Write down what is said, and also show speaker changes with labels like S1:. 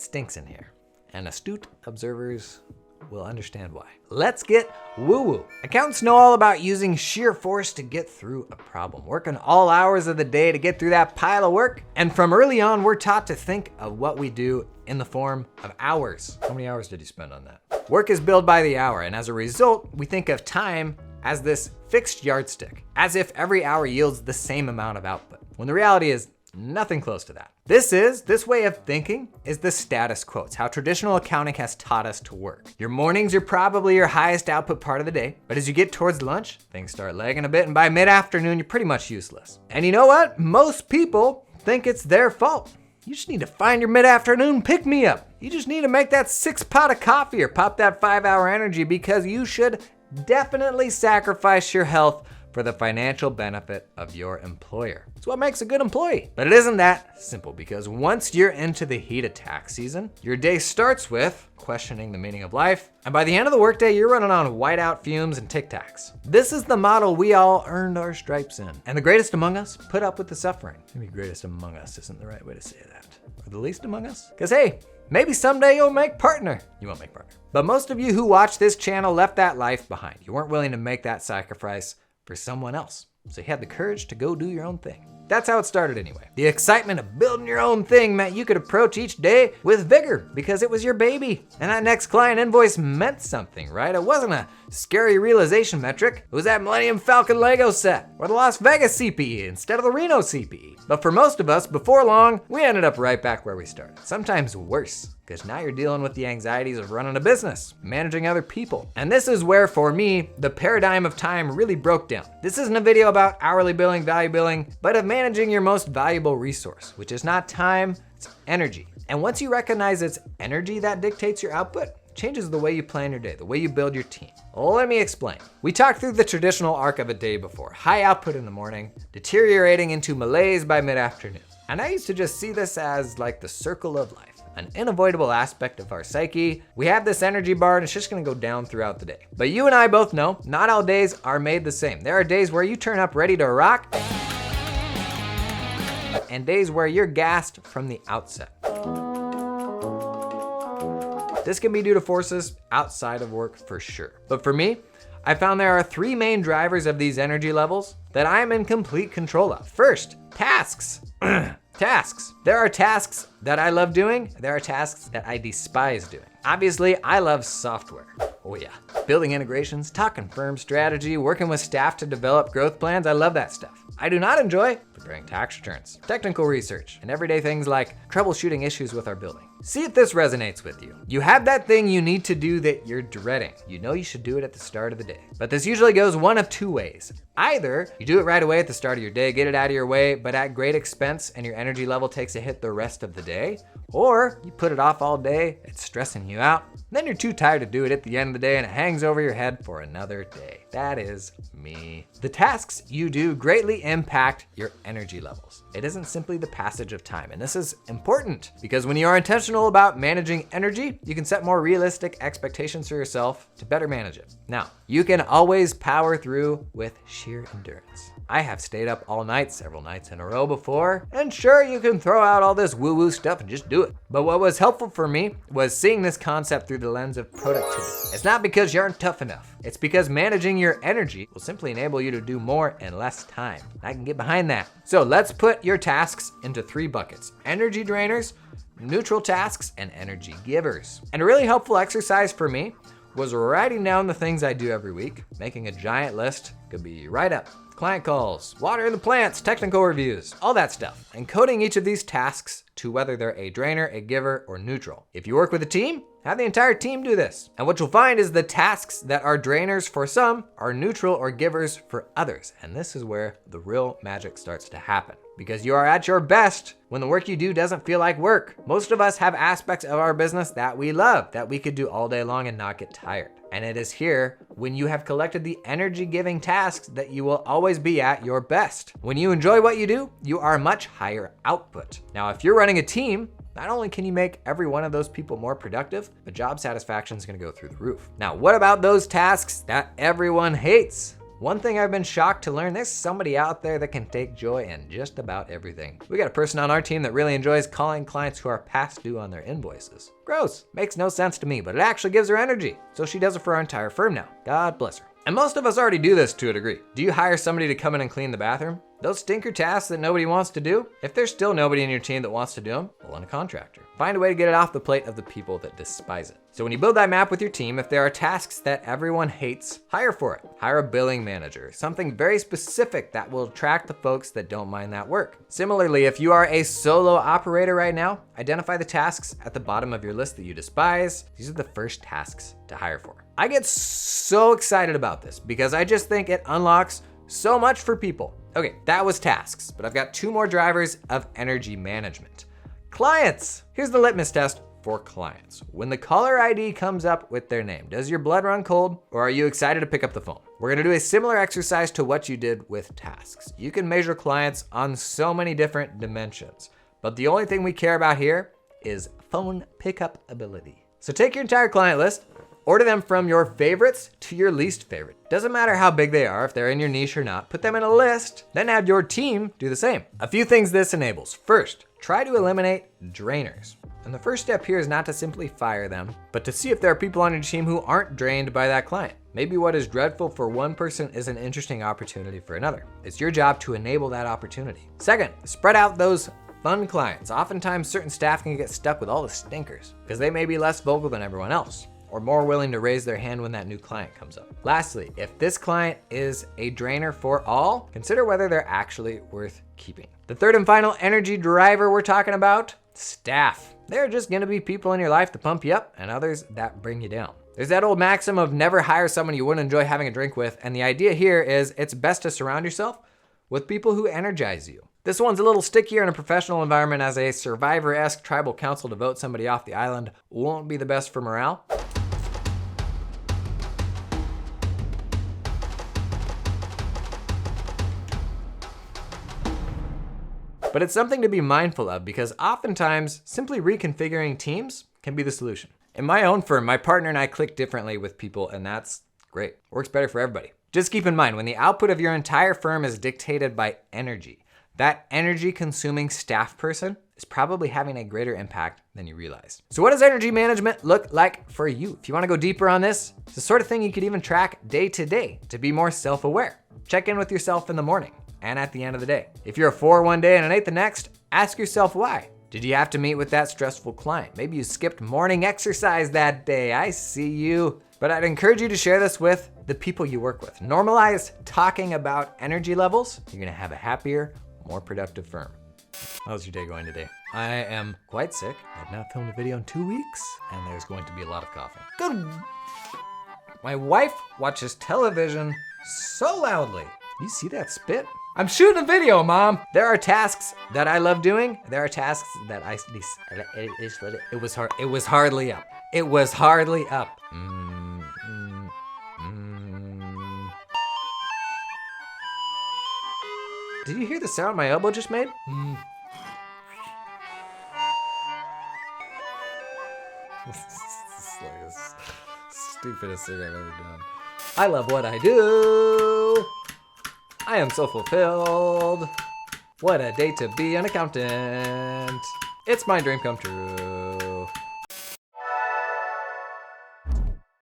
S1: stinks in here, and astute observers will understand why. Let's get woo-woo. Accountants know all about using sheer force to get through a problem, working all hours of the day to get through that pile of work. And from early on, we're taught to think of what we do in the form of hours. How many hours did you spend on that? Work is billed by the hour, and as a result, we think of time as this fixed yardstick, as if every hour yields the same amount of output, when the reality is nothing close to that. This way of thinking is the status quo. It's how traditional accounting has taught us to work. Your mornings are probably your highest output part of the day, but as you get towards lunch, things start lagging a bit, and by mid-afternoon, you're pretty much useless. And you know what? Most people think it's their fault. You just need to find your mid-afternoon pick-me-up. You just need to make that 6-pot of coffee or pop that 5-hour energy, because you should definitely sacrifice your health for the financial benefit of your employer. It's what makes a good employee. But it isn't that simple, because once you're into the heat of tax season, your day starts with questioning the meaning of life, and by the end of the workday, you're running on whiteout fumes and Tic Tacs. This is the model we all earned our stripes in, and the greatest among us put up with the suffering. Maybe greatest among us isn't the right way to say that. Or the least among us? Because hey, maybe someday you'll make partner. You won't make partner. But most of you who watch this channel left that life behind. You weren't willing to make that sacrifice for someone else. So you had the courage to go do your own thing. That's how it started anyway. The excitement of building your own thing meant you could approach each day with vigor because it was your baby. And that next client invoice meant something, right? It wasn't a scary realization metric. It was that Millennium Falcon Lego set or the Las Vegas CPE instead of the Reno CPE. But for most of us, before long, we ended up right back where we started. Sometimes worse, because now you're dealing with the anxieties of running a business, managing other people. And this is where, for me, the paradigm of time really broke down. This isn't a video about hourly billing, value billing, but of managing your most valuable resource, which is not time, it's energy. And once you recognize it's energy that dictates your output, it changes the way you plan your day, the way you build your team. Well, let me explain. We talked through the traditional arc of a day before. High output in the morning, deteriorating into malaise by mid-afternoon. And I used to just see this as like the circle of life. An unavoidable aspect of our psyche. We have this energy bar and it's just gonna go down throughout the day. But you and I both know, not all days are made the same. There are days where you turn up ready to rock, and days where you're gassed from the outset. This can be due to forces outside of work for sure. But for me, I found there are 3 main drivers of these energy levels that I am in complete control of. First, tasks. Tasks. There are tasks that I love doing. There are tasks that I despise doing. Obviously, I love software. Oh yeah. Building integrations, talking firm strategy, working with staff to develop growth plans. I love that stuff. I do not enjoy preparing tax returns, technical research, and everyday things like troubleshooting issues with our building. See if this resonates with you. You have that thing you need to do that you're dreading. You know you should do it at the start of the day. But this usually goes one of 2 ways. Either you do it right away at the start of your day, get it out of your way, but at great expense and your energy level takes a hit the rest of the day, or you put it off all day, it's stressing you out, then you're too tired to do it at the end of the day and it hangs over your head for another day. That is me. The tasks you do greatly impact your energy levels. It isn't simply the passage of time, and this is important because when you are intentional about managing energy, you can set more realistic expectations for yourself to better manage it. Now, you can always power through with sheer endurance. I have stayed up all night, several nights in a row before, and sure, you can throw out all this woo-woo stuff and just do it. But what was helpful for me was seeing this concept through the lens of productivity. It's not because you aren't tough enough. It's because managing your energy will simply enable you to do more in less time. I can get behind that. So let's put your tasks into 3 buckets: energy drainers, neutral tasks, and energy givers. And a really helpful exercise for me was writing down the things I do every week, making a giant list. Could be write-up, client calls, watering the plants, technical reviews, all that stuff, and coding each of these tasks to whether they're a drainer, a giver, or neutral. If you work with a team, have the entire team do this. And what you'll find is the tasks that are drainers for some are neutral or givers for others. And this is where the real magic starts to happen, because you are at your best when the work you do doesn't feel like work. Most of us have aspects of our business that we love, that we could do all day long and not get tired. And it is here, when you have collected the energy-giving tasks, that you will always be at your best. When you enjoy what you do, you are much higher output. Now, if you're running a team, not only can you make every one of those people more productive, but job satisfaction is gonna go through the roof. Now, what about those tasks that everyone hates? One thing I've been shocked to learn, there's somebody out there that can take joy in just about everything. We got a person on our team that really enjoys calling clients who are past due on their invoices. Gross, makes no sense to me, but it actually gives her energy. So she does it for our entire firm now. God bless her. And most of us already do this to a degree. Do you hire somebody to come in and clean the bathroom? Those stinker tasks that nobody wants to do? If there's still nobody in your team that wants to do them, pull in a contractor. Find a way to get it off the plate of the people that despise it. So when you build that map with your team, if there are tasks that everyone hates, hire for it. Hire a billing manager, something very specific that will attract the folks that don't mind that work. Similarly, if you are a solo operator right now, identify the tasks at the bottom of your list that you despise. These are the first tasks to hire for. I get so excited about this because I just think it unlocks so much for people. Okay, that was tasks, but I've got 2 more drivers of energy management. Clients. Here's the litmus test for clients. When the caller ID comes up with their name, does your blood run cold or are you excited to pick up the phone? We're gonna do a similar exercise to what you did with tasks. You can measure clients on so many different dimensions, but the only thing we care about here is phone pickup ability. So take your entire client list, order them from your favorites to your least favorite. Doesn't matter how big they are, if they're in your niche or not, put them in a list, then have your team do the same. A few things this enables. First, try to eliminate drainers. And the first step here is not to simply fire them, but to see if there are people on your team who aren't drained by that client. Maybe what is dreadful for one person is an interesting opportunity for another. It's your job to enable that opportunity. Second, spread out those fun clients. Oftentimes certain staff can get stuck with all the stinkers because they may be less vocal than everyone else, or more willing to raise their hand when that new client comes up. Lastly, if this client is a drainer for all, consider whether they're actually worth keeping. The third and final energy driver we're talking about, staff. There are just gonna be people in your life that pump you up and others that bring you down. There's that old maxim of never hire someone you wouldn't enjoy having a drink with, and the idea here is it's best to surround yourself with people who energize you. This one's a little stickier in a professional environment, as a Survivor-esque tribal council to vote somebody off the island won't be the best for morale. But it's something to be mindful of because oftentimes simply reconfiguring teams can be the solution. In my own firm, my partner and I click differently with people, and that's great. Works better for everybody. Just keep in mind, when the output of your entire firm is dictated by energy, that energy consuming staff person is probably having a greater impact than you realize. So what does energy management look like for you? If you wanna go deeper on this, it's the sort of thing you could even track day to day to be more self-aware. Check in with yourself in the morning and at the end of the day. If you're a 4 one day and an 8 the next, ask yourself why. Did you have to meet with that stressful client? Maybe you skipped morning exercise that day. I see you. But I'd encourage you to share this with the people you work with. Normalize talking about energy levels. You're gonna have a happier, more productive firm. How's your day going today? I am quite sick. I've not filmed a video in 2 weeks, and there's going to be a lot of coughing. Good. My wife watches television so loudly. You see that spit? I'm shooting a video, Mom. There are tasks that I love doing. There are tasks that it was hardly up. It was hardly up. Did you hear the sound my elbow just made? This is like the stupidest thing I've ever done. I love what I do. I am so fulfilled. What a day to be an accountant. It's my dream come true.